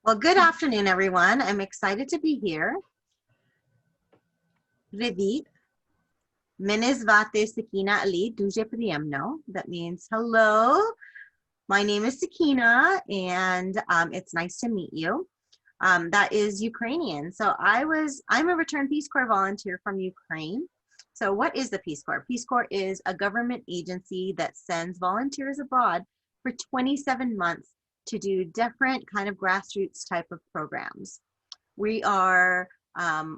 Well, good afternoon, everyone. I'm excited to be here. Привіт. Мене звати Sakina Ali Дуже приємно. That means hello. My name is Sakina, and it's nice to meet you. That is Ukrainian. So I'm a returned Peace Corps volunteer from Ukraine. So what is the Peace Corps? Peace Corps is a government agency that sends volunteers abroad for 27 months to do different kind of grassroots type of programs. We are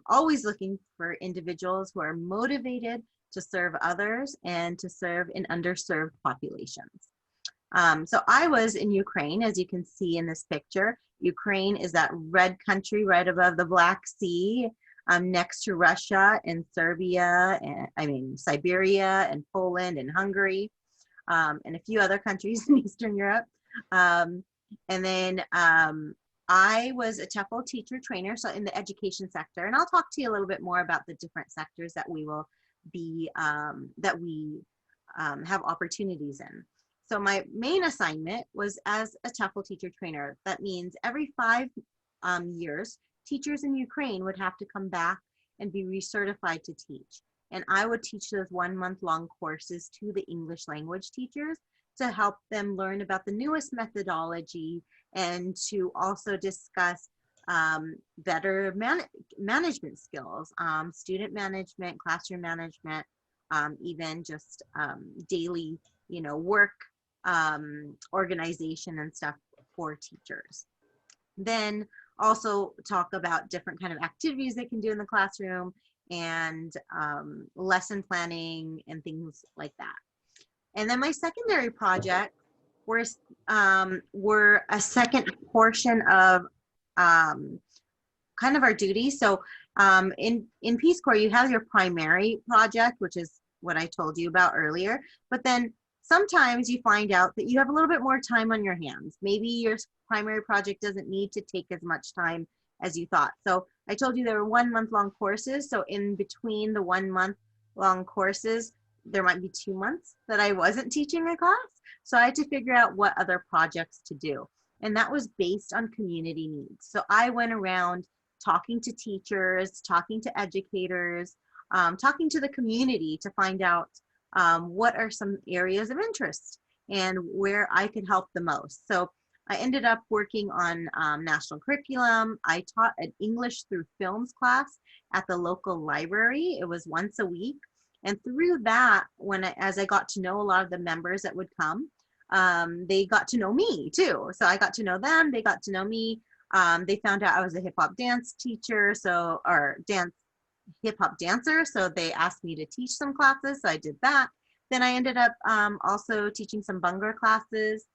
always looking for individuals who are motivated to serve others and to serve in underserved populations. So I was in Ukraine, as you can see in this picture. Ukraine is that red country right above the Black Sea, next to Russia and Serbia, and Siberia and Poland and Hungary, and a few other countries in Eastern Europe. And then I was a TEFL teacher trainer, so in the education sector, and I'll talk to you a little bit more about the different sectors that we will be, that we have opportunities in. So my main assignment was as a TEFL teacher trainer. That means every 5 years, teachers in Ukraine would have to come back and be recertified to teach. And I would teach those 1-month-long courses to the English language teachers to help them learn about the newest methodology and to also discuss better management skills, student management, classroom management, even just daily, work organization and stuff for teachers. Then also talk about different kind of activities they can do in the classroom and lesson planning and things like that. And then my secondary projects were a second portion of kind of our duties. So in Peace Corps, you have your primary project, which is what I told you about earlier. But then sometimes you find out that you have a little bit more time on your hands. Maybe your primary project doesn't need to take as much time as you thought. So I told you there were 1-month-long courses. So in between the 1-month-long courses, there might be 2 months that I wasn't teaching a class. So I had to figure out what other projects to do. And that was based on community needs. So I went around talking to teachers, talking to educators, talking to the community to find out what are some areas of interest and where I could help the most. So I ended up working on national curriculum. I taught an English through films class at the local library. It was once a week. And through that, as I got to know a lot of the members that would come, they got to know me too. So I got to know them, they got to know me. They found out I was a hip hop dance teacher, hip hop dancer. So they asked me to teach some classes. So I did that. Then I ended up also teaching some Bhangra classes.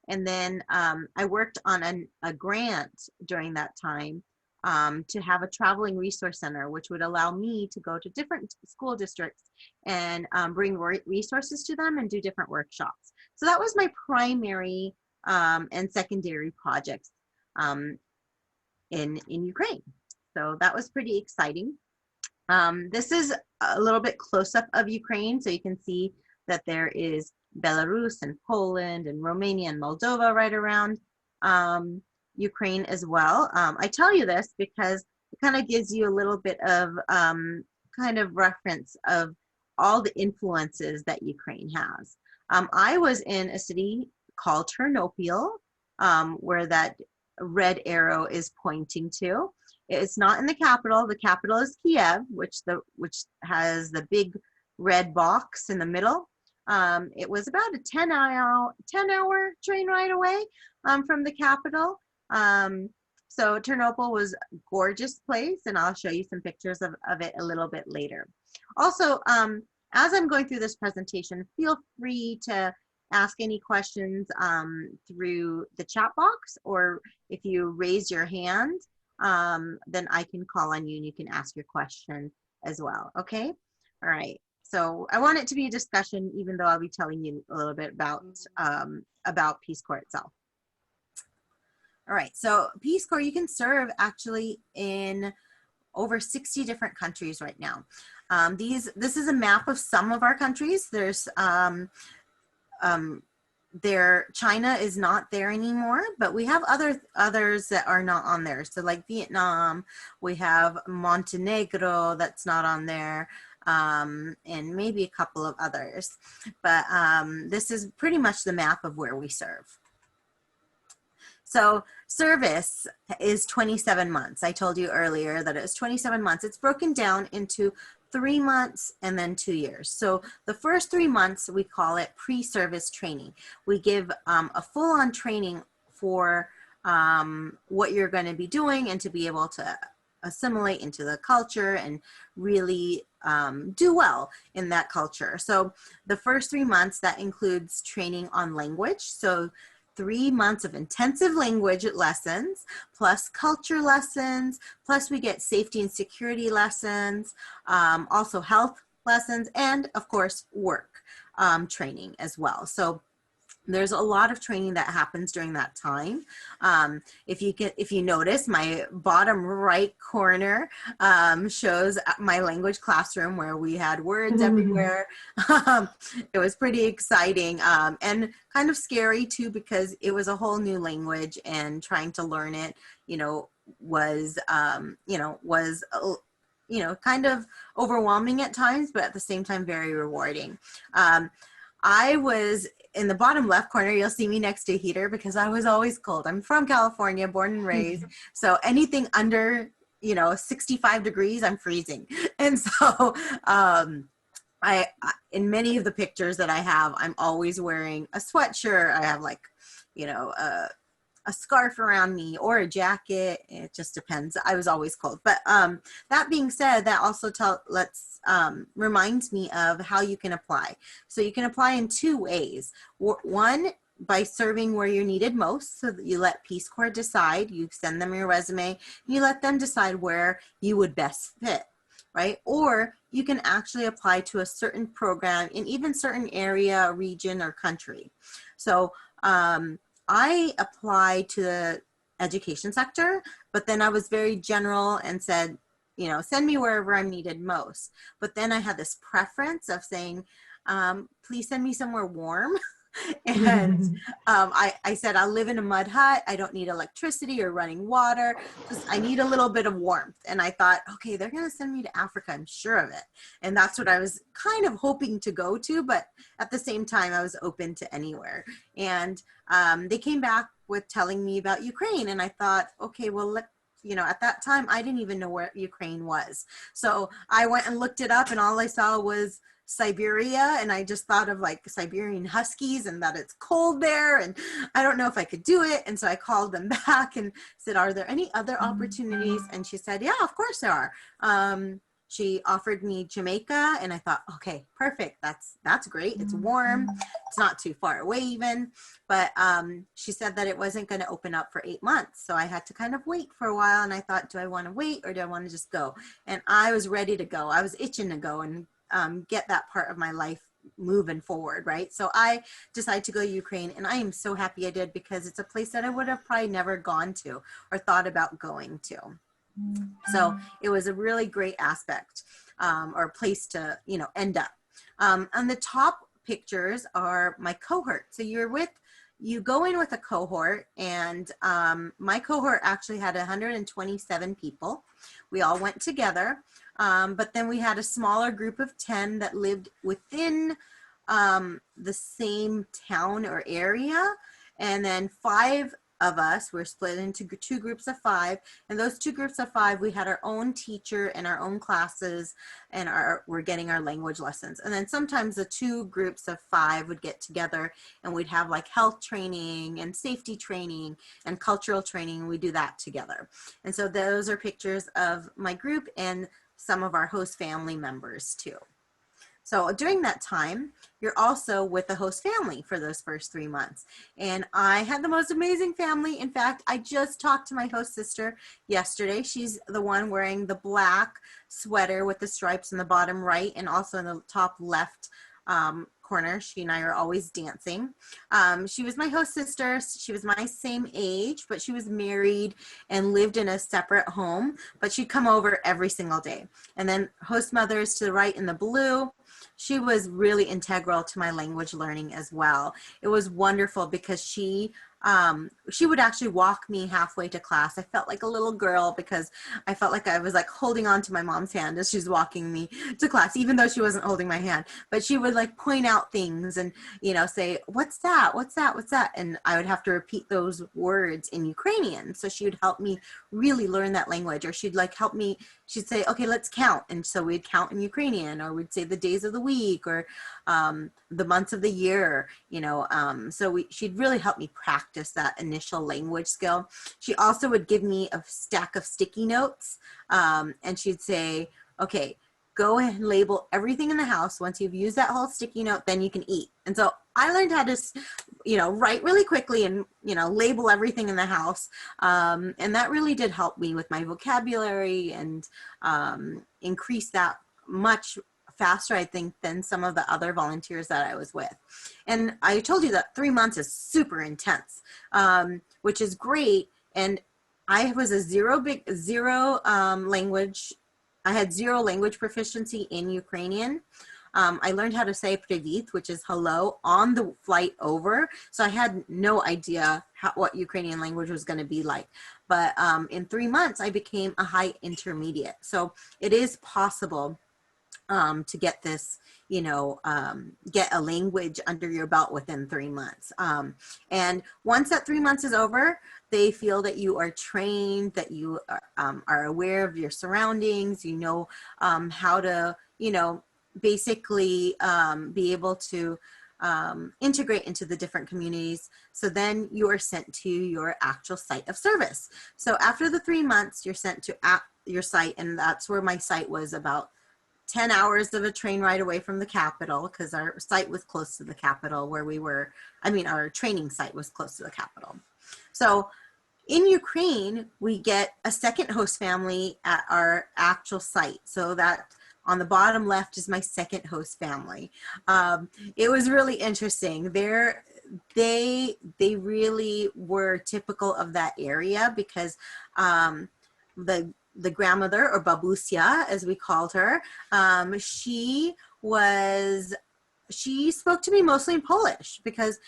And then I worked on a grant during that time to have a traveling resource center, which would allow me to go to different school districts and bring resources to them and do different workshops. So that was my primary and secondary projects in Ukraine. So that was pretty exciting. This is a little bit close up of Ukraine, so you can see that there is Belarus and Poland and Romania and Moldova right around Ukraine as well. I tell you this because it kind of gives you a little bit of kind of reference of all the influences that Ukraine has. I was in a city called Ternopil, where that red arrow is pointing to. It's not in the capital. The capital is Kiev, which has the big red box in the middle. It was about a 10-hour train ride away from the capital. So Ternopil was a gorgeous place, and I'll show you some pictures of it a little bit later. Also, as I'm going through this presentation, feel free to ask any questions through the chat box, or if you raise your hand, then I can call on you and you can ask your question as well. Okay? All right. So I want it to be a discussion, even though I'll be telling you a little bit about Peace Corps itself. All right. So Peace Corps, you can serve actually in over 60 different countries right now. This is a map of some of our countries. There's China is not there anymore, but we have others that are not on there. So like Vietnam, we have Montenegro that's not on there, and maybe a couple of others. But this is pretty much the map of where we serve. So service is 27 months. I told you earlier that it was 27 months. It's broken down into 3 months and then 2 years. So the first 3 months, we call it pre-service training. We give a full-on training for what you're going to be doing and to be able to assimilate into the culture and really do well in that culture. So the first 3 months, that includes training on language. So 3 months of intensive language lessons, plus culture lessons, plus we get safety and security lessons, also health lessons, and of course, work training as well. So there's a lot of training that happens during that time. If you notice, my bottom right corner shows my language classroom where we had words everywhere. It was pretty exciting and kind of scary too, because it was a whole new language, and trying to learn it, was kind of overwhelming at times, but at the same time very rewarding. I was in the bottom left corner. You'll see me next to a heater because I was always cold. I'm from California, born and raised. So anything under, 65 degrees, I'm freezing. And so I in many of the pictures that I have, I'm always wearing a sweatshirt. I have like, a scarf around me or a jacket. It just depends. I was always cold. But that being said, that also reminds me of how you can apply. So you can apply in 2 ways. One, by serving where you're needed most, so that you let Peace Corps decide. You send them your resume, you let them decide where you would best fit, right? Or you can actually apply to a certain program in even certain area, region, or country. So I applied to the education sector, but then I was very general and said, send me wherever I'm needed most. But then I had this preference of saying, please send me somewhere warm. And I said, I'll live in a mud hut. I don't need electricity or running water. Just, I need a little bit of warmth. And I thought, okay, they're going to send me to Africa. I'm sure of it. And that's what I was kind of hoping to go to. But at the same time, I was open to anywhere. And they came back with telling me about Ukraine. And I thought, okay, well, at that time, I didn't even know where Ukraine was. So I went and looked it up, and all I saw was Siberia, and I just thought of like Siberian Huskies and that it's cold there, and I don't know if I could do it. And so I called them back and said, are there any other opportunities? And she said, yeah, of course there are. She offered me Jamaica, and I thought, okay, perfect. That's great. It's warm. It's not too far away even. But she said that it wasn't going to open up for 8 months. So I had to kind of wait for a while. And I thought, do I want to wait or do I want to just go? And I was ready to go. I was itching to go and get that part of my life moving forward, right? So I decided to go to Ukraine, and I am so happy I did, because it's a place that I would have probably never gone to or thought about going to. So it was a really great aspect or place to, end up. On the top pictures are my cohort. So you go in with a cohort, and my cohort actually had 127 people. We all went together, but then we had a smaller group of 10 that lived within the same town or area, and then 5 of us were split into 2 groups of 5, and those 2 groups of 5, we had our own teacher and our own classes, and we're getting our language lessons. And then sometimes the 2 groups of 5 would get together, and we'd have like health training and safety training and cultural training. We do that together. And so those are pictures of my group and some of our host family members too. So during that time, you're also with the host family for those first 3 months. And I had the most amazing family. In fact, I just talked to my host sister yesterday. She's the one wearing the black sweater with the stripes in the bottom right and also in the top left corner. She and I are always dancing. She was my host sister. She was my same age, but she was married and lived in a separate home, but she'd come over every single day. And then host mothers to the right in the blue, she was really integral to my language learning as well. It was wonderful because she would actually walk me halfway to class. I felt like a little girl because I felt like I was like holding on to my mom's hand as she's walking me to class, even though she wasn't holding my hand. But she would like point out things and, you know, say, what's that? What's that? What's that? And I would have to repeat those words in Ukrainian. So she would help me really learn that language, or she'd like help me. She'd say, okay, let's count. And so we'd count in Ukrainian, or we'd say the days of the week, or the months of the year, you know. So she'd really help me practice that initial language skill. She also would give me a stack of sticky notes, and she'd say, okay, go ahead and label everything in the house. Once you've used that whole sticky note, then you can eat. And so I learned how to, you know, write really quickly and, you know, label everything in the house. And that really did help me with my vocabulary and increase that much faster, I think, than some of the other volunteers that I was with. And I told you that 3 months is super intense, which is great. And I was a zero language. I had zero language proficiency in Ukrainian. I learned how to say привіт, which is hello, on the flight over. So I had no idea what Ukrainian language was going to be like. But in 3 months, I became a high intermediate. So it is possible to get this, you know, get a language under your belt within 3 months. And once that 3 months is over, they feel that you are trained, that you are aware of your surroundings, you know how to, you know, basically be able to integrate into the different communities. So then you are sent to your actual site of service. So after the 3 months, you're sent to your site, and that's where my site was, about 10 hours of a train ride away from the capital, because our site was close to the capital where we were. I mean, our training site was close to the capital. So in Ukraine, we get a second host family at our actual site. So that on the bottom left is my second host family. It was really interesting. They really were typical of that area, because the grandmother, or babusia as we called her, she spoke to me mostly in Polish, because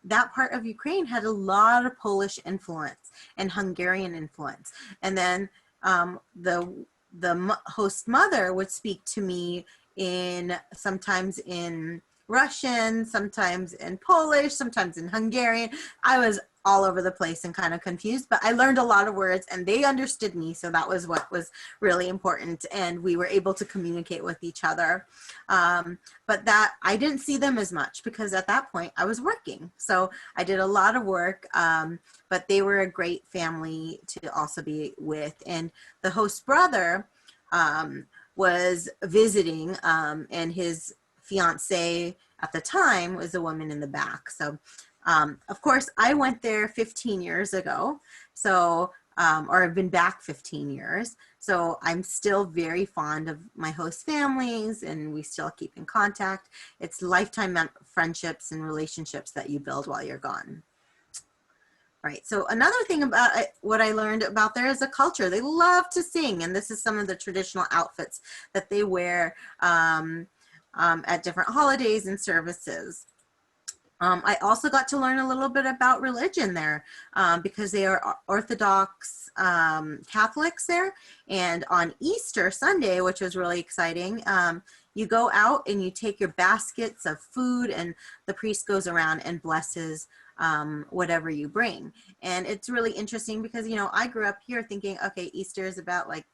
that part of Ukraine had a lot of Polish influence and Hungarian influence. And then the host mother would speak to me sometimes in Russian, sometimes in Polish, sometimes in Hungarian. I was all over the place and kind of confused, but I learned a lot of words and they understood me. So that was what was really important. And we were able to communicate with each other. But that I didn't see them as much, because at that point I was working. So I did a lot of work, but they were a great family to also be with. And the host brother was visiting, and his fiance at the time was a woman in the back. So of course, I went there 15 years ago, so, or I've been back 15 years. So I'm still very fond of my host families, and we still keep in contact. It's lifetime friendships and relationships that you build while you're gone. Right. So another thing about what I learned about there is the culture. They love to sing, and this is some of the traditional outfits that they wear at different holidays and services. I also got to learn a little bit about religion there, because they are Orthodox Catholics there. And on Easter Sunday, which was really exciting, you go out and you take your baskets of food, and the priest goes around and blesses whatever you bring. And it's really interesting because, you know, I grew up here thinking, okay, Easter is about, like,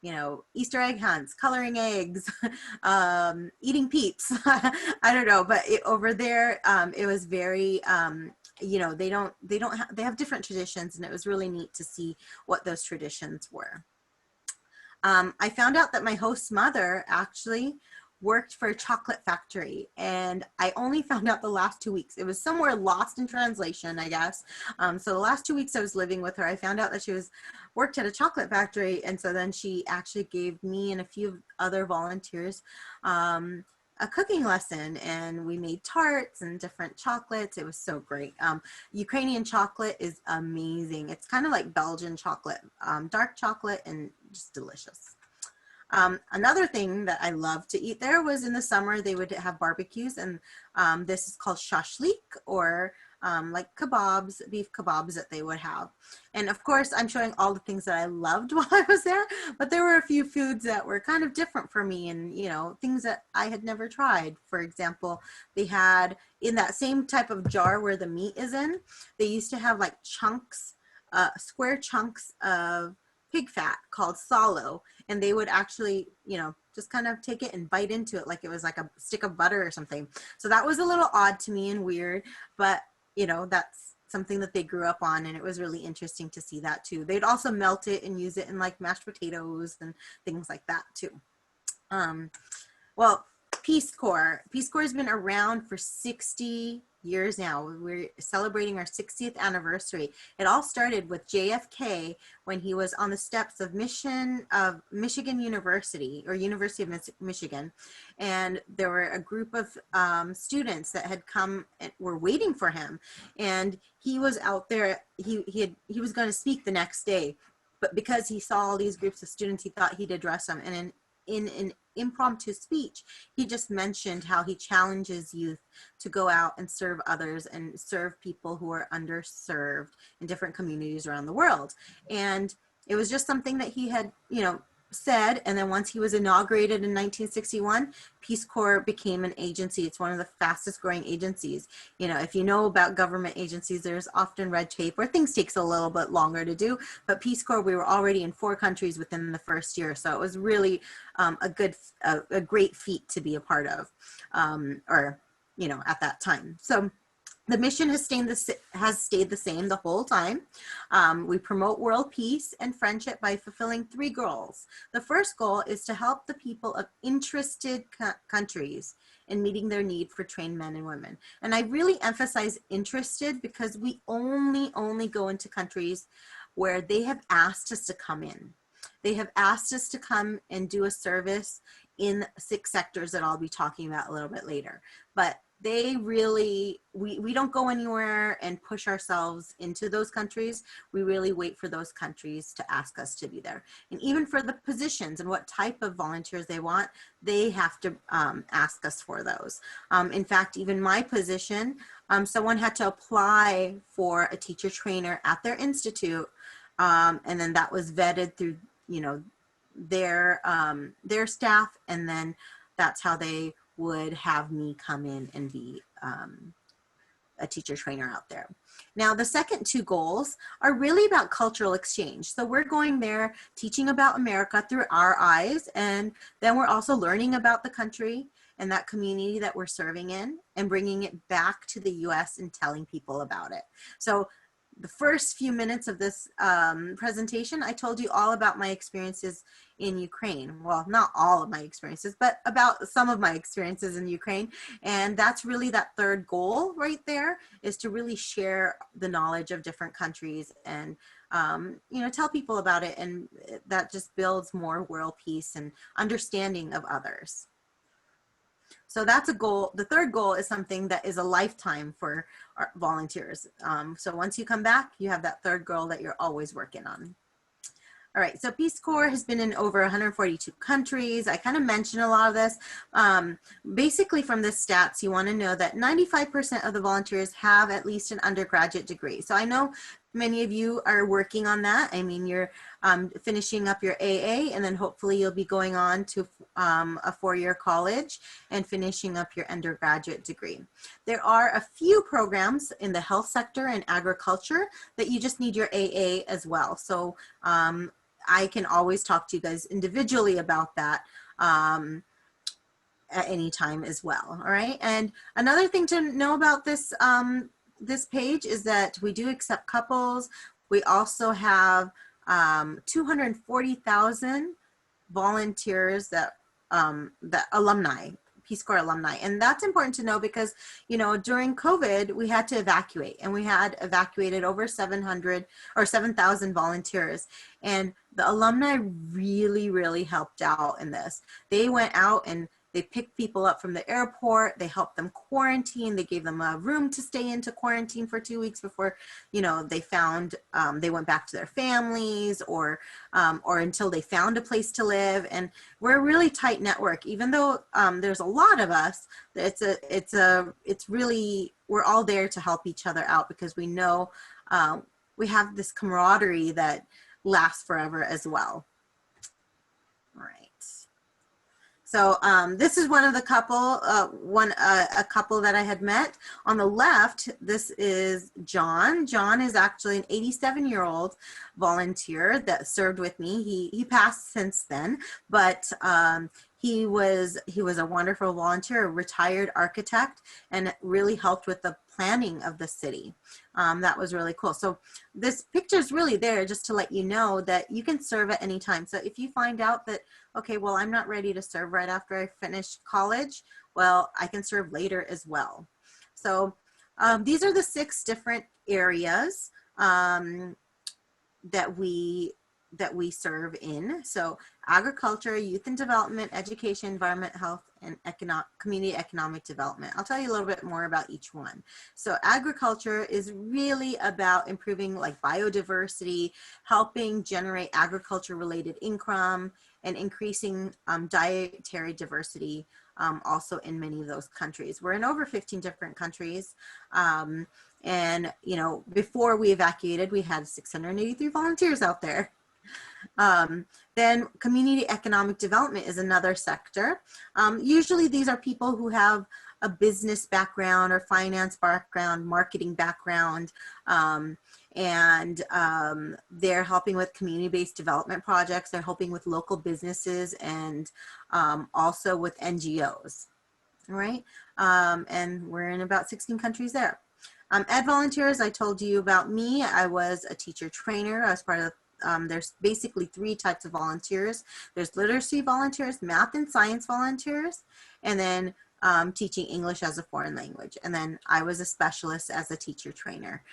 you know, Easter egg hunts, coloring eggs, eating peeps. I don't know, but over there, it was very, you know, they have different traditions, and it was really neat to see what those traditions were. I found out that my host's mother actually worked for a chocolate factory, and I only found out the last 2 weeks. It was somewhere lost in translation, I guess. So the last 2 weeks I was living with her, I found out that she worked at a chocolate factory, and so then she actually gave me and a few other volunteers a cooking lesson, and we made tarts and different chocolates. It was so great. Ukrainian chocolate is amazing. It's kind of like Belgian chocolate, dark chocolate, and just delicious. Another thing that I loved to eat there was in the summer, they would have barbecues, and this is called shashlik, or like kebabs, beef kebabs that they would have. And of course, I'm showing all the things that I loved while I was there, but there were a few foods that were kind of different for me, and, you know, things that I had never tried. For example, they had in that same type of jar where the meat is in, they used to have like chunks, square chunks of pig fat called salo, and they would actually, you know, just kind of take it and bite into it like it was like a stick of butter or something. So that was a little odd to me and weird, but you know, that's something that they grew up on, and it was really interesting to see that too. They'd also melt it and use it in like mashed potatoes and things like that too. Well, Peace Corps. Peace Corps has been around for 60 years now. We're celebrating our 60th anniversary. It all started with JFK when he was on the steps of Michigan University, or University of Michigan, and there were a group of students that had come and were waiting for him, and he was out there. He was going to speak the next day, but because he saw all these groups of students, he thought he'd address them, and in an impromptu speech, he just mentioned how he challenges youth to go out and serve others and serve people who are underserved in different communities around the world. And it was just something that he had, you know, said. And then once he was inaugurated in 1961, Peace Corps became an agency. It's one of the fastest growing agencies. You know, if you know about government agencies, there's often red tape or things takes a little bit longer to do, but Peace Corps, we were already in 4 countries within the first year. So it was really a great feat to be a part of, or, you know, at that time. So the mission has stayed the same the whole time. We promote world peace and friendship by fulfilling 3 goals. The first goal is to help the people of interested countries in meeting their need for trained men and women. And I really emphasize interested because we only go into countries where they have asked us to come in. They have asked us to come and do a service in 6 sectors that I'll be talking about a little bit later. But they really, we don't go anywhere and push ourselves into those countries. We really wait for those countries to ask us to be there. And even for the positions and what type of volunteers they want, they have to ask us for those. In fact, even my position, someone had to apply for a teacher trainer at their institute, and then that was vetted through, you know, their staff, and then that's how they would have me come in and be a teacher trainer out there. Now, the second 2 goals are really about cultural exchange. So we're going there teaching about America through our eyes, and then we're also learning about the country and that community that we're serving in and bringing it back to the US and telling people about it. So the first few minutes of this presentation, I told you all about my experiences in Ukraine. Well, not all of my experiences, but about some of my experiences in Ukraine. And that's really that third goal right there, is to really share the knowledge of different countries and, you know, tell people about it. And that just builds more world peace and understanding of others. So that's a goal. The third goal is something that is a lifetime for our volunteers. So once you come back, you have that third goal that you're always working on. All right, so Peace Corps has been in over 142 countries. I kind of mentioned a lot of this. Basically from the stats, you want to know that 95% of the volunteers have at least an undergraduate degree. So I know many of you are working on that. I mean, you're finishing up your AA, and then hopefully you'll be going on to a 4-year college and finishing up your undergraduate degree. There are a few programs in the health sector and agriculture that you just need your AA as well. So I can always talk to you guys individually about that at any time as well. All right. And another thing to know about this this page is that we do accept couples. We also have 240,000 volunteers that alumni, Peace Corps alumni. And that's important to know because, you know, during COVID, we had to evacuate, and we had evacuated over 700 or 7,000 volunteers. And the alumni really, really helped out in this. They went out and They picked people up from the airport. They helped them quarantine. They gave them a room to stay into quarantine for 2 weeks before, you know, they found, they went back to their families, or until they found a place to live. And we're a really tight network, even though there's a lot of us. It's really, we're all there to help each other out, because we know we have this camaraderie that lasts forever as well. All right. So this is one of the couple, a couple that I had met. On the left, this is John. John is actually an 87-year-old volunteer that served with me. He passed since then, but he was a wonderful volunteer, a retired architect, and really helped with the planning of the city. That was really cool. So this picture is really there just to let you know that you can serve at any time. So if you find out that, okay, well, I'm not ready to serve right after I finish college, well, I can serve later as well. So these are the 6 different areas that we serve in. So agriculture, youth and development, education, environment, health, and community economic development. I'll tell you a little bit more about each one. So agriculture is really about improving like biodiversity, helping generate agriculture related income, and increasing dietary diversity also in many of those countries. We're in over 15 different countries. And, you know, before we evacuated, we had 683 volunteers out there. Then community economic development is another sector. Usually these are people who have a business background or finance background, marketing background, and they're helping with community-based development projects. They're helping with local businesses and also with NGOs, all right? And we're in about 16 countries there. Ed volunteers, I told you about me. I was a teacher trainer. I was part of there's basically 3 types of volunteers. There's literacy volunteers, math and science volunteers, and then teaching English as a foreign language. And then I was a specialist as a teacher trainer.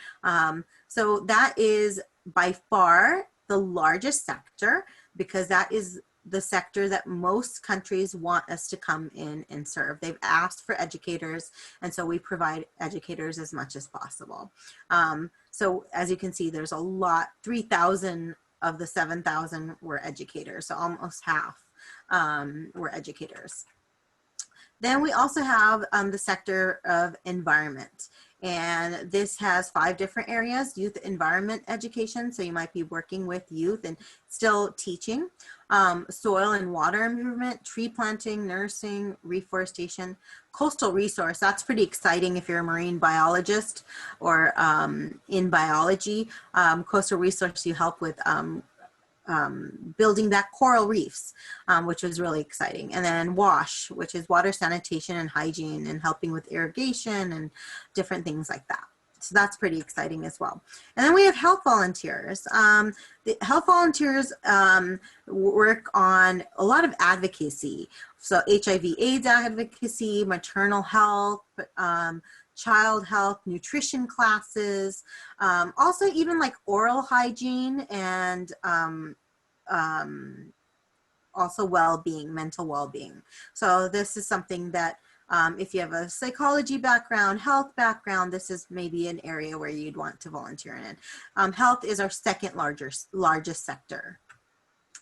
So that is by far the largest sector, because that is the sector that most countries want us to come in and serve. They've asked for educators, and so we provide educators as much as possible. So as you can see, there's a lot, 3,000 of the 7,000 were educators, so almost half were educators. Then we also have the sector of environment. And this has 5 different areas: youth environment education, so you might be working with youth and still teaching, soil and water improvement, tree planting, nursing, reforestation, coastal resource. That's pretty exciting if you're a marine biologist or in biology. Coastal resource, you help with building back coral reefs, which is really exciting. And then WASH, which is water sanitation and hygiene, and helping with irrigation and different things like that. So that's pretty exciting as well. And then we have health volunteers. The health volunteers work on a lot of advocacy. So HIV/AIDS advocacy, maternal health, child health, nutrition classes, also even like oral hygiene, and also well-being, mental well-being. So this is something that if you have a psychology background, health background, this is maybe an area where you'd want to volunteer in. Health is our second largest sector.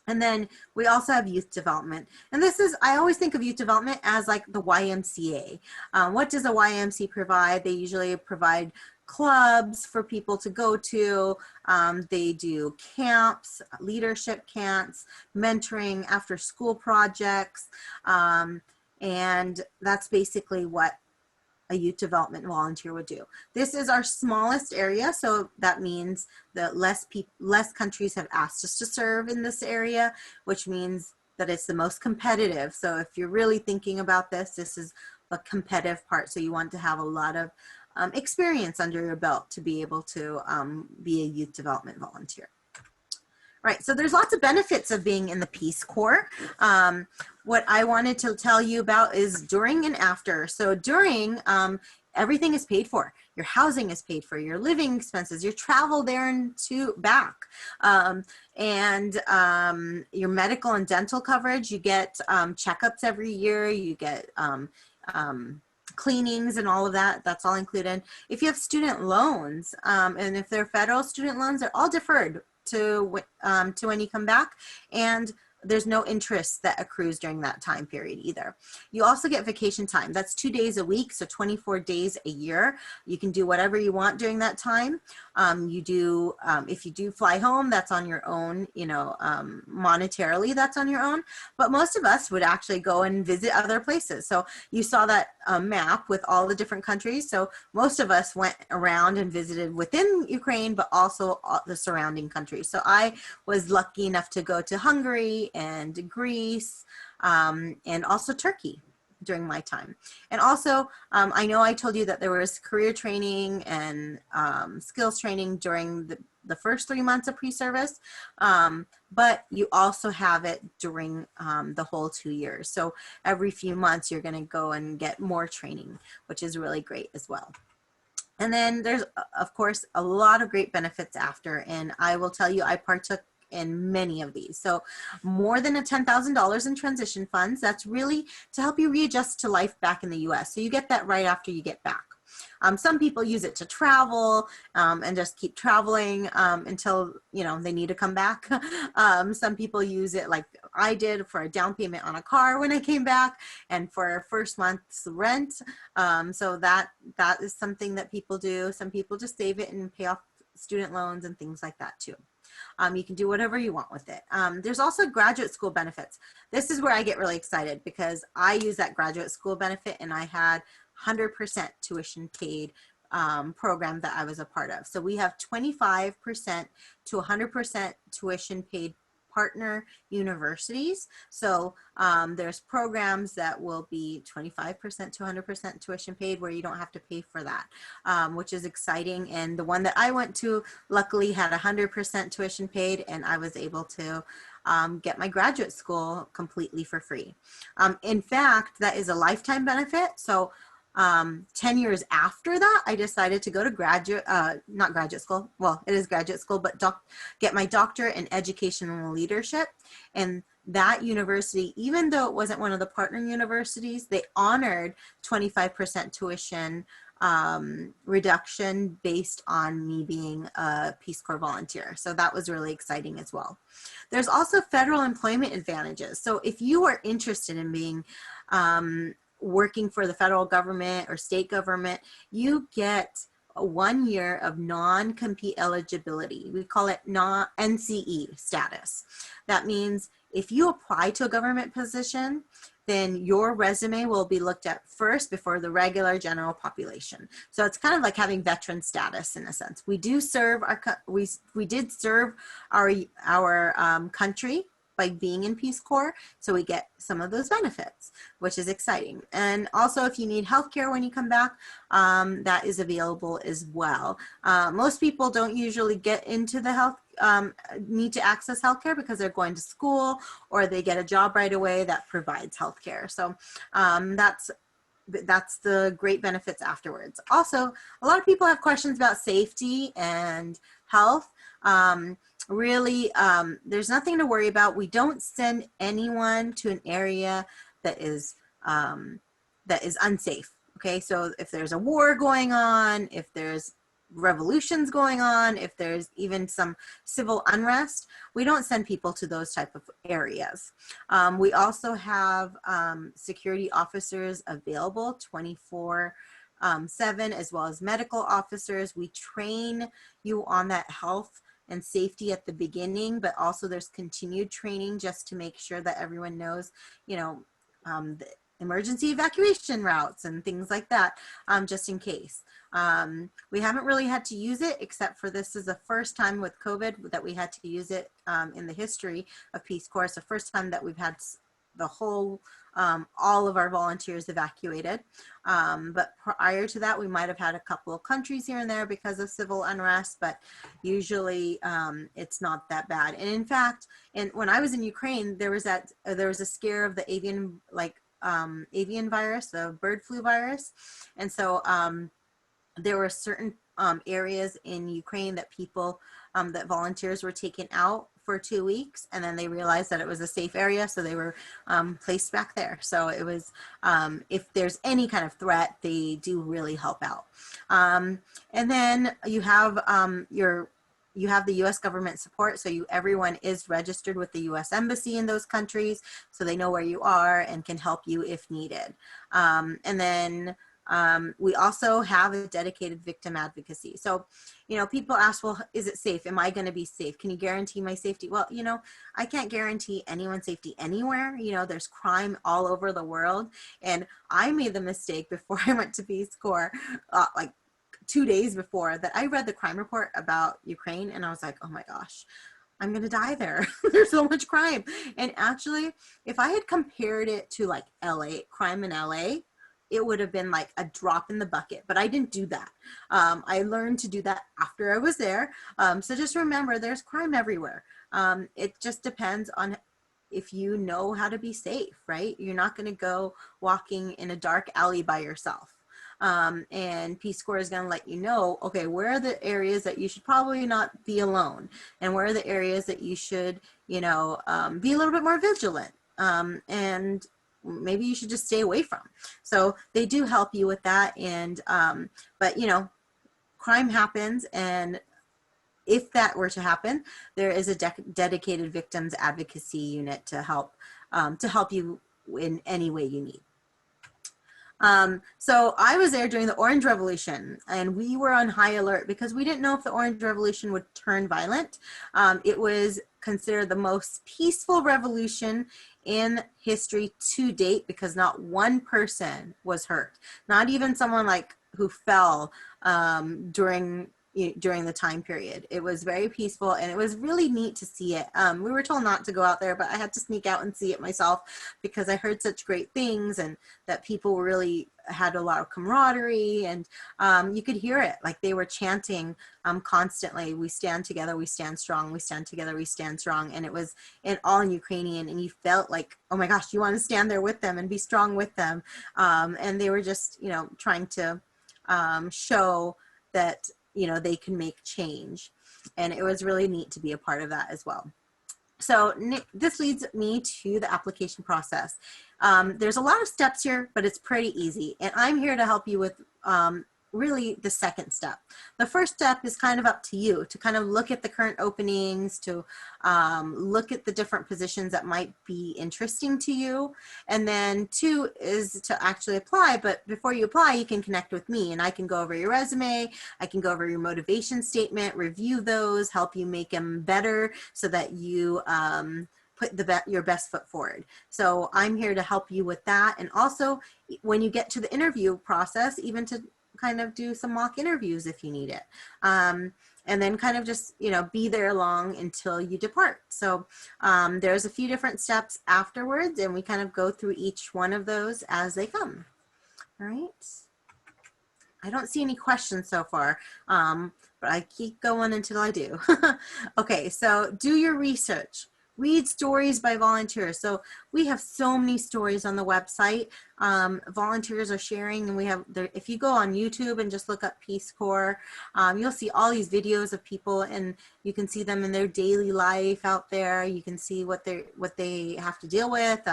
And then we also have youth development. And this is, I always think of youth development as like the YMCA. What does a YMCA provide? They usually provide clubs for people to go to. They do camps, leadership camps, mentoring, after school projects. And that's basically what a youth development volunteer would do. This is our smallest area, so that means that less countries have asked us to serve in this area, which means that it's the most competitive. So if you're really thinking about this, this is a competitive part. So you want to have a lot of experience under your belt to be able to be a youth development volunteer. Right, so there's lots of benefits of being in the Peace Corps. What I wanted to tell you about is during and after. So during, everything is paid for. Your housing is paid for, your living expenses, your travel there and to back, your medical and dental coverage. You get checkups every year. You get cleanings and all of that. That's all included. If you have student loans, and if they're federal student loans, they're all deferred to when you come back, and there's no interest that accrues during that time period either. You also get vacation time. That's 2 days a week, so 24 days a year. You can do whatever you want during that time. If you do fly home, that's on your own, monetarily, that's on your own. But most of us would actually go and visit other places. So you saw that map with all the different countries. So most of us went around and visited within Ukraine, but also the surrounding countries. So I was lucky enough to go to Hungary and Greece, and also Turkey during my time. And also, I know I told you that there was career training and skills training during the first 3 months of pre-service, but you also have it during the whole 2 years. So every few months, you're gonna go and get more training, which is really great as well. And then there's, of course, a lot of great benefits after, and I will tell you, I partook in many of these. So more than $10,000 in transition funds. That's really to help you readjust to life back in the US. So you get that right after you get back. Some people use it to travel and just keep traveling until they need to come back. Some people use it, like I did, for a down payment on a car when I came back, and for first month's rent. So that is something that people do. Some people just save it and pay off student loans and things like that too. You can do whatever you want with it. There's also graduate school benefits. This is where I get really excited because I use that graduate school benefit, and I had 100% tuition paid program that I was a part of. So we have 25% to 100% tuition paid partner universities. So there's programs that will be 25% to 100% tuition paid where you don't have to pay for that, which is exciting. And the one that I went to luckily had 100% tuition paid, and I was able to get my graduate school completely for free. In fact, that is a lifetime benefit. So 10 years after that, I decided to go to not graduate school. Well, it is graduate school, but get my doctorate in educational leadership. And that university, even though it wasn't one of the partner universities, they honored 25% tuition reduction based on me being a Peace Corps volunteer. So that was really exciting as well. There's also federal employment advantages. So if you are interested in being working for the federal government or state government, you get 1 year of non-compete eligibility. We call it NCE status. That means if you apply to a government position, then your resume will be looked at first before the regular general population. So it's kind of like having veteran status in a sense. We do serve we did serve our country by being in Peace Corps, so we get some of those benefits, which is exciting. And also, if you need healthcare when you come back, that is available as well. Most people don't usually get into the need to access healthcare because they're going to school or they get a job right away that provides healthcare. So that's the great benefits afterwards. Also, a lot of people have questions about safety and health. Really, there's nothing to worry about. We don't send anyone to an area that is unsafe. Okay, so if there's a war going on, if there's revolutions going on, if there's even some civil unrest, we don't send people to those type of areas. We also have security officers available 24/7, as well as medical officers. We train you on that health and safety at the beginning, but also there's continued training just to make sure that everyone knows, the emergency evacuation routes and things like that, just in case. We haven't really had to use it, except for this is the first time with COVID that we had to use it in the history of Peace Corps. It's the first time that we've had the whole, all of our volunteers evacuated. But prior to that, we might have had a couple of countries here and there because of civil unrest, but usually it's not that bad. And in fact, when I was in Ukraine, there was a scare of the avian, avian virus, the bird flu virus. And so there were certain areas in Ukraine that people, that volunteers were taken out for 2 weeks, and then they realized that it was a safe area, so they were placed back there. So it was, if there's any kind of threat, they do really help out. And then you have you have the U.S. government support, so everyone is registered with the U.S. Embassy in those countries, so they know where you are and can help you if needed. And then we also have a dedicated victim advocacy. So, you know, people ask, well, is it safe? Am I going to be safe? Can you guarantee my safety? Well, you know, I can't guarantee anyone's safety anywhere. You know, there's crime all over the world. And I made the mistake before I went to Peace Corps, like 2 days before, that I read the crime report about Ukraine, and I was like, oh my gosh, I'm gonna die there. There's so much crime. And actually, if I had compared it to like LA, crime in LA, it would have been like a drop in the bucket, but I didn't do that. I learned to do that after I was there. So just remember, there's crime everywhere. It just depends on if you know how to be safe, right? You're not gonna go walking in a dark alley by yourself. And Peace Corps is going to let you know, okay, where are the areas that you should probably not be alone, and where are the areas that you should, you know, be a little bit more vigilant, and maybe you should just stay away from. So they do help you with that. And but you know, crime happens, and if that were to happen, there is a dedicated victims advocacy unit to help you in any way you need. So I was there during the Orange Revolution, and we were on high alert because we didn't know if the Orange Revolution would turn violent. It was considered the most peaceful revolution in history to date because not one person was hurt, not even someone like who fell during the time period. It was very peaceful, and it was really neat to see it. We were told not to go out there, but I had to sneak out and see it myself because I heard such great things, and that people really had a lot of camaraderie, and you could hear it. Like they were chanting constantly, "We stand together, we stand strong, we stand together, we stand strong." And it was all in Ukrainian, and you felt like, oh my gosh, you want to stand there with them and be strong with them. And they were just, you know, trying to show that, you know, they can make change. And it was really neat to be a part of that as well. So this leads me to the application process. There's a lot of steps here, but it's pretty easy. And I'm here to help you with really the second step. The first step is kind of up to you to kind of look at the current openings, to look at the different positions that might be interesting to you. And then 2 is to actually apply. But before you apply, you can connect with me, and I can go over your resume. I can go over your motivation statement, review those, help you make them better so that you put your best foot forward. So I'm here to help you with that. And also when you get to the interview process, even to kind of do some mock interviews if you need it. And then kind of just, you know, be there along until you depart. So there's a few different steps afterwards, and we kind of go through each one of those as they come. All right. I don't see any questions so far, but I keep going until I do. Okay, so do your research. Read stories by volunteers. So we have so many stories on the website. Volunteers are sharing, and we have, if you go on YouTube and just look up Peace Corps, you'll see all these videos of people, and you can see them in their daily life out there. You can see what they have to deal with,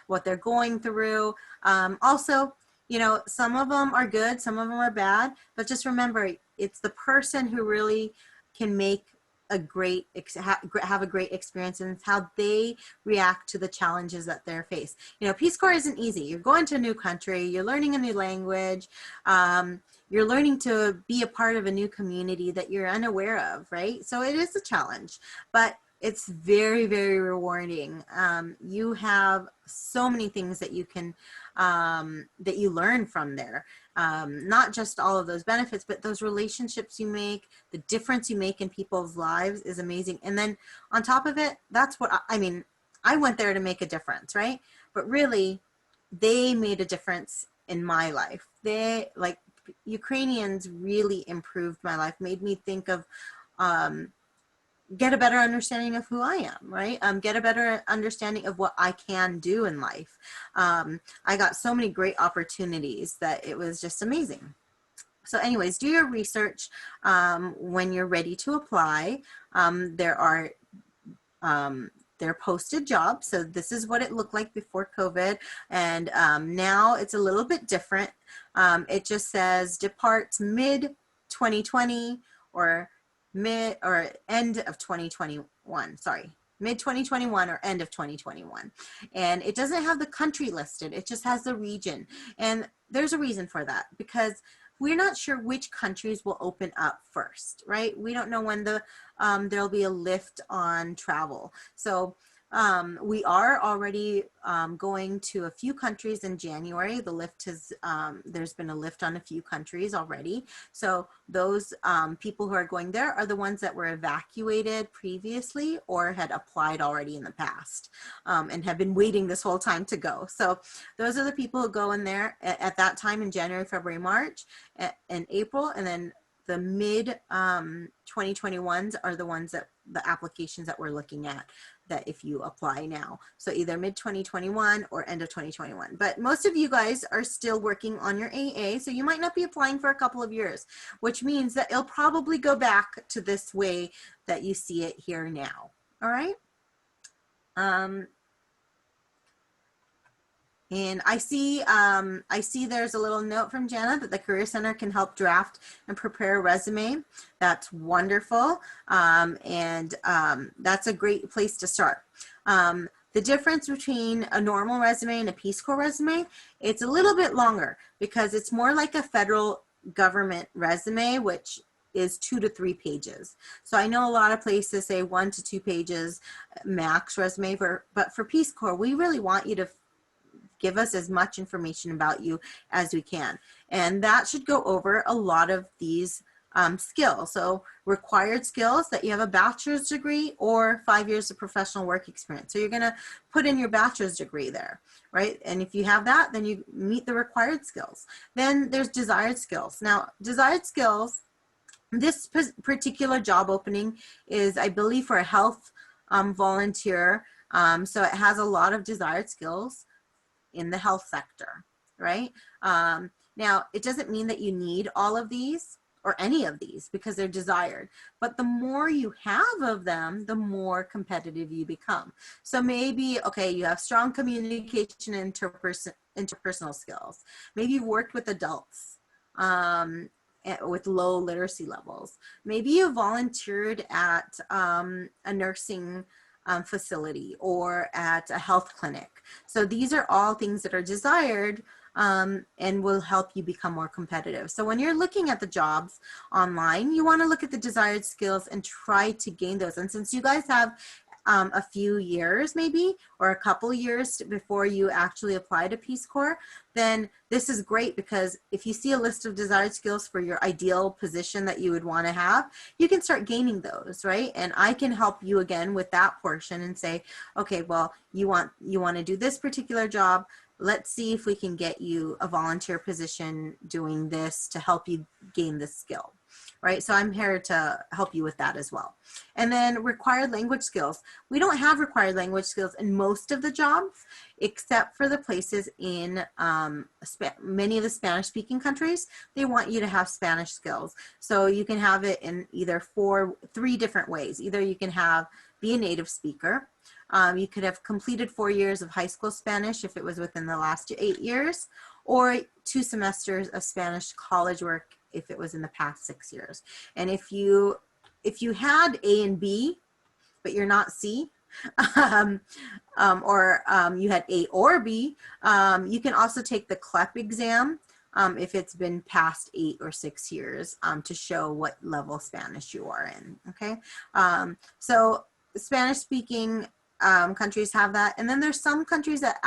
what they're going through. Also, you know, some of them are good, some of them are bad, but just remember, it's the person who really can make a great, have a great experience, and how they react to the challenges that they're faced. You know, Peace Corps isn't easy. You're going to a new country, you're learning a new language, you're learning to be a part of a new community that you're unaware of, right? So it is a challenge, but it's very, very rewarding. You have so many things that you can, that you learn from there. Not just all of those benefits, but those relationships you make, the difference you make in people's lives is amazing. And then on top of it, that's what, I mean, I went there to make a difference, right? But really, they made a difference in my life. They, like, Ukrainians really improved my life, made me think of get a better understanding of who I am, right? Get a better understanding of what I can do in life. I got so many great opportunities that it was just amazing. So anyways, do your research when you're ready to apply. There are they're posted jobs. So this is what it looked like before COVID. And now it's a little bit different. It just says departs mid 2020 or mid or end of 2021, sorry, mid 2021 or end of 2021. And it doesn't have the country listed. It just has the region. And there's a reason for that, because we're not sure which countries will open up first, right? We don't know when there'll be a lift on travel. So we are already going to a few countries in January. The lift has, there's been a lift on a few countries already. So those people who are going there are the ones that were evacuated previously or had applied already in the past and have been waiting this whole time to go. So those are the people who go in there at that time in January, February, March, and April, and then the mid 2021s are the ones that the applications that we're looking at, that if you apply now. So either mid 2021 or end of 2021. But most of you guys are still working on your AA, so you might not be applying for a couple of years, which means that it'll probably go back to this way that you see it here now. All right. And I see there's a little note from Jana that the Career Center can help draft and prepare a resume. That's wonderful. That's a great place to start. The difference between a normal resume and a Peace Corps resume, it's a little bit longer because it's more like a federal government resume, which is 2 to 3 pages. So I know a lot of places say 1 to 2 pages max resume, but for Peace Corps, we really want you to give us as much information about you as we can. And that should go over a lot of these skills. So required skills, that you have a bachelor's degree or 5 years of professional work experience. So you're gonna put in your bachelor's degree there, right? And if you have that, then you meet the required skills. Then there's desired skills. Now, desired skills, this particular job opening is, I believe, for a health volunteer. So it has a lot of desired skills in the health sector, right? Now, it doesn't mean that you need all of these or any of these because they're desired, but the more you have of them, the more competitive you become. So maybe, okay, you have strong communication and interpersonal skills. Maybe you've worked with adults with low literacy levels. Maybe you volunteered at a nursing facility or at a health clinic. So these are all things that are desired and will help you become more competitive. So when you're looking at the jobs online, you want to look at the desired skills and try to gain those. And since you guys have a few years maybe, or a couple years before you actually apply to Peace Corps, then this is great, because if you see a list of desired skills for your ideal position that you would want to have, you can start gaining those, right? And I can help you again with that portion and say, okay, well, you want to do this particular job. Let's see if we can get you a volunteer position doing this to help you gain this skill. Right? So I'm here to help you with that as well. And then required language skills. We don't have required language skills in most of the jobs, except for the places in many of the Spanish speaking countries. They want you to have Spanish skills. So you can have it in either 3 different ways. Either you can be a native speaker. You could have completed 4 years of high school Spanish if it was within the last 8 years, or 2 semesters of Spanish college work if it was in the past 6 years. And if you had A and B, but you're not C, or you had A or B, you can also take the CLEP exam if it's been past 8 or 6 years to show what level Spanish you are in, okay? So Spanish speaking countries have that. And then there's some countries that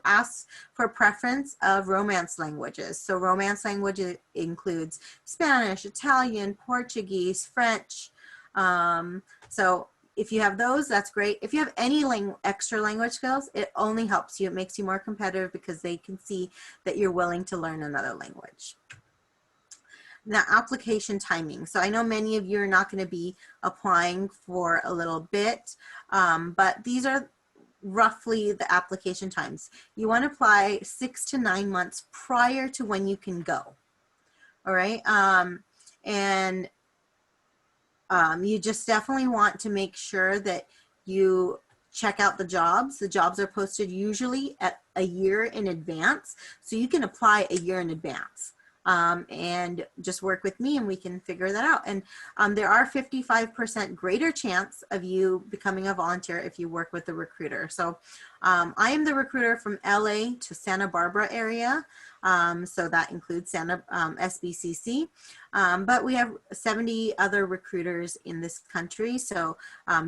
ask for preference of Romance languages. So Romance language includes Spanish, Italian, Portuguese, French. So if you have those, that's great. If you have any extra language skills, it only helps you. It makes you more competitive because they can see that you're willing to learn another language. the application timing. So I know many of you are not going to be applying for a little bit, but these are roughly the application times. You want to apply 6 to 9 months prior to when you can go. All right. And you just definitely want to make sure that you check out the jobs. The jobs are posted usually at a year in advance, so you can apply a year in advance. And just work with me and we can figure that out. And there are 55% greater chance of you becoming a volunteer if you work with a recruiter. So I am the recruiter from LA to Santa Barbara area. So that includes SBCC. But we have 70 other recruiters in this country. So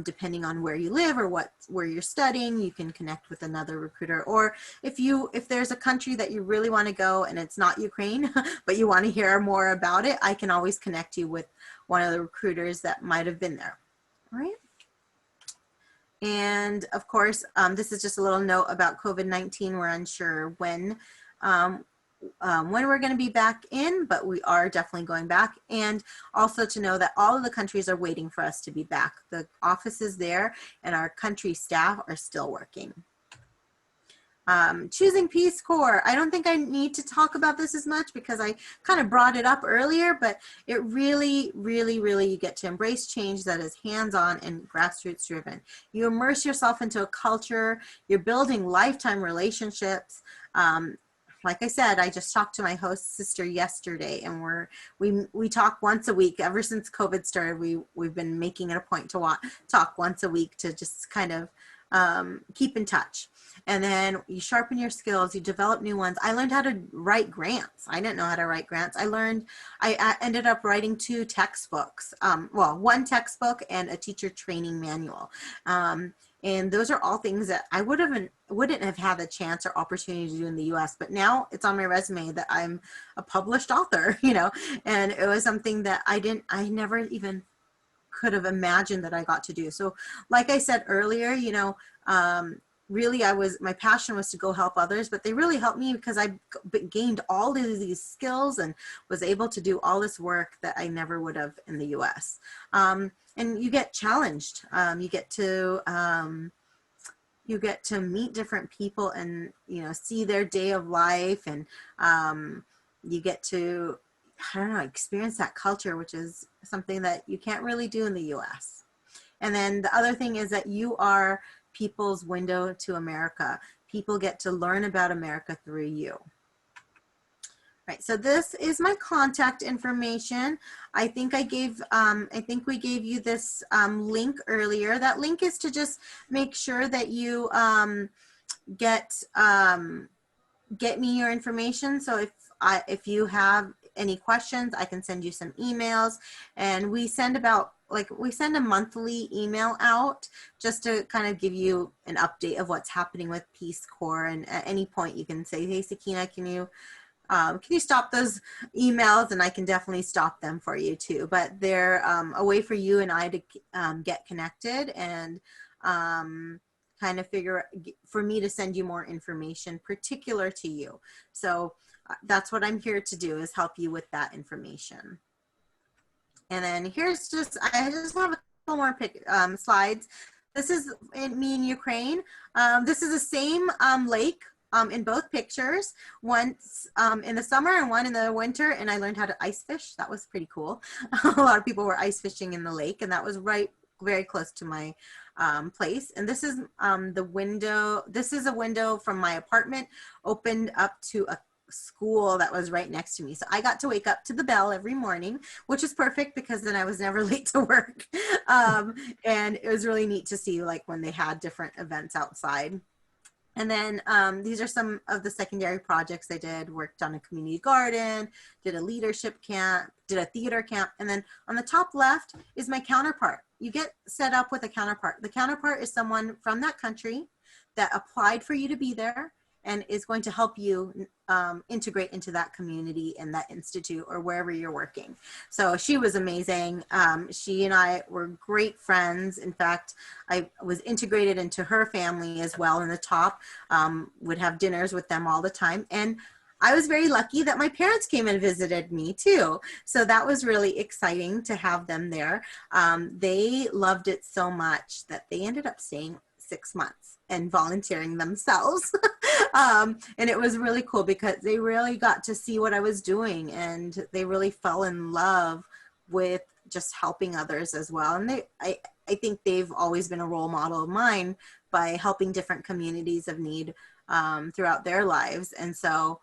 depending on where you live or where you're studying, you can connect with another recruiter. Or if there's a country that you really want to go and it's not Ukraine, but you want to hear more about it, I can always connect you with one of the recruiters that might have been there. All right. And of course, this is just a little note about COVID-19. We're unsure when we're going to be back in, but we are definitely going back. And also to know that all of the countries are waiting for us to be back. The office is there and our country staff are still working. Choosing Peace Corps. I don't think I need to talk about this as much because I kind of brought it up earlier, but it really, really, really, you get to embrace change that is hands-on and grassroots driven. You immerse yourself into a culture, you're building lifetime relationships. Like I said, I just talked to my host sister yesterday, and we talk once a week. Ever since COVID started, we've been making it a point to talk once a week to just kind of keep in touch. And then you sharpen your skills, you develop new ones. I learned how to write grants. I didn't know how to write grants. I ended up writing 2 textbooks, well, 1 textbook and a teacher training manual. And those are all things that I wouldn't have had the chance or opportunity to do in the US, but now it's on my resume that I'm a published author, you know, and it was something that I never even could have imagined that I got to do. So like I said earlier, you know, really my passion was to go help others, but they really helped me because I gained all of these skills and was able to do all this work that I never would have in the US. And you get challenged. You get to meet different people and, you know, see their day of life, and you get to, I don't know, experience that culture, which is something that you can't really do in the US. And then the other thing is that you are people's window to America. People get to learn about America through you. Right, so this is my contact information. I think we gave you this link earlier. That link is to just make sure that you get me your information. So if you have any questions, I can send you some emails, and we send a monthly email out just to kind of give you an update of what's happening with Peace Corps. And at any point you can say, hey, Sakina, can you stop those emails? And I can definitely stop them for you too. But they're a way for you and I to get connected and kind of for me to send you more information particular to you. So that's what I'm here to do, is help you with that information. And then I just have a couple more slides. This is me in Ukraine. This is the same lake in both pictures, once in the summer and one in the winter, and I learned how to ice fish. That was pretty cool. A lot of people were ice fishing in the lake, and that was very close to my place. And this is the window. This is a window from my apartment opened up to a school that was right next to me. So I got to wake up to the bell every morning, which is perfect because then I was never late to work. And it was really neat to see, like, when they had different events outside. And then these are some of the secondary projects I did. Worked on a community garden, did a leadership camp, did a theater camp. And then on the top left is my counterpart. You get set up with a counterpart. The counterpart is someone from that country that applied for you to be there and is going to help you integrate into that community and that institute or wherever you're working. So she was amazing. She and I were great friends. In fact, I was integrated into her family as well in the top, would have dinners with them all the time. And I was very lucky that my parents came and visited me too. So that was really exciting to have them there. They loved it so much that they ended up staying 6 months and volunteering themselves. And it was really cool because they really got to see what I was doing, and they really fell in love with just helping others as well. And I think they've always been a role model of mine by helping different communities of need throughout their lives. And so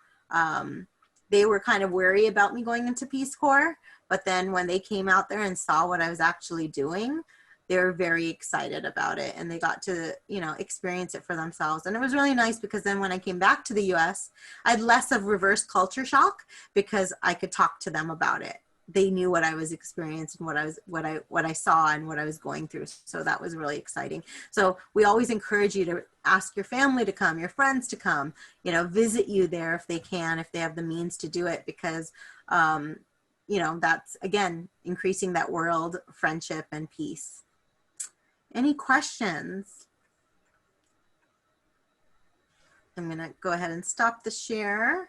they were kind of wary about me going into Peace Corps, but then when they came out there and saw what I was actually doing, they were very excited about it, and they got to, you know, experience it for themselves. And it was really nice because then when I came back to the US, I had less of reverse culture shock because I could talk to them about it. They knew what I was experiencing, what I saw and what I was going through. So that was really exciting. So we always encourage you to ask your family to come, your friends to come, you know, visit you there if they can, if they have the means to do it, because you know, that's again increasing that world friendship and peace. Any questions? I'm gonna go ahead and stop the share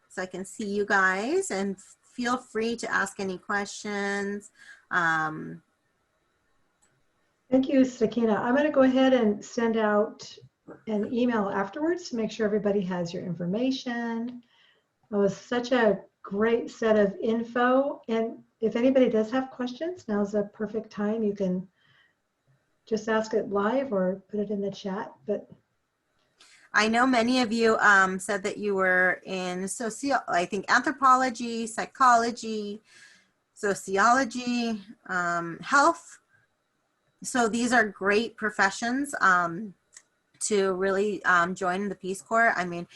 so I can see you guys, and feel free to ask any questions. Thank you, Sakina. I'm going to go ahead and send out an email afterwards to make sure everybody has your information. It was such a great set of info. And if anybody does have questions, now's a perfect time. You can just ask it live or put it in the chat. But I know many of you said that you were in I think anthropology, psychology, sociology, health. So these are great professions to really join the Peace Corps. I mean,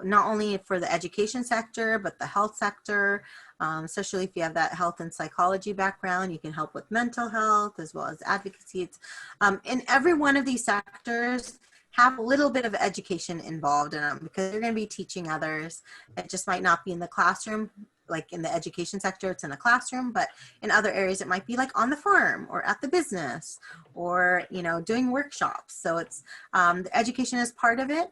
not only for the education sector, but the health sector, especially if you have that health and psychology background, you can help with mental health as well as advocacy. In every one of these sectors, have a little bit of education involved in them because you're going to be teaching others. It just might not be in the classroom. Like in the education sector, it's in the classroom, but in other areas, it might be like on the farm or at the business or, you know, doing workshops. So it's, the education is part of it.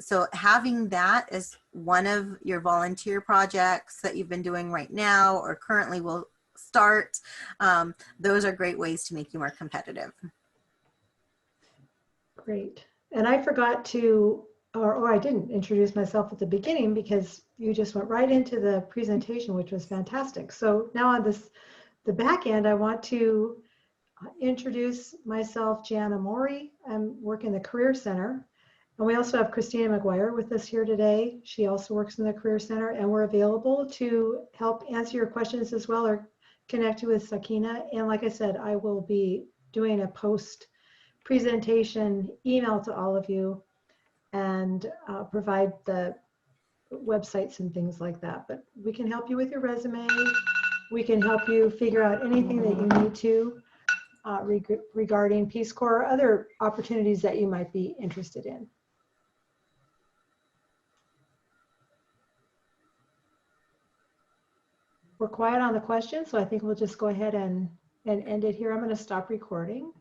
So having that as one of your volunteer projects that you've been doing right now or currently will start, those are great ways to make you more competitive. great. And I forgot to, or I didn't introduce myself at the beginning because you just went right into the presentation, which was fantastic. So now on the back end, I want to introduce myself, Gianna Mori. I'm working in the Career Center. And we also have Christina McGuire with us here today. She also works in the Career Center, and we're available to help answer your questions as well or connect you with Sakina. And like I said, I will be doing a post presentation email to all of you and provide the websites and things like that. But we can help you with your resume. We can help you figure out anything that you need to regarding Peace Corps or other opportunities that you might be interested in. We're quiet on the questions, so I think we'll just go ahead and end it here. I'm going to stop recording.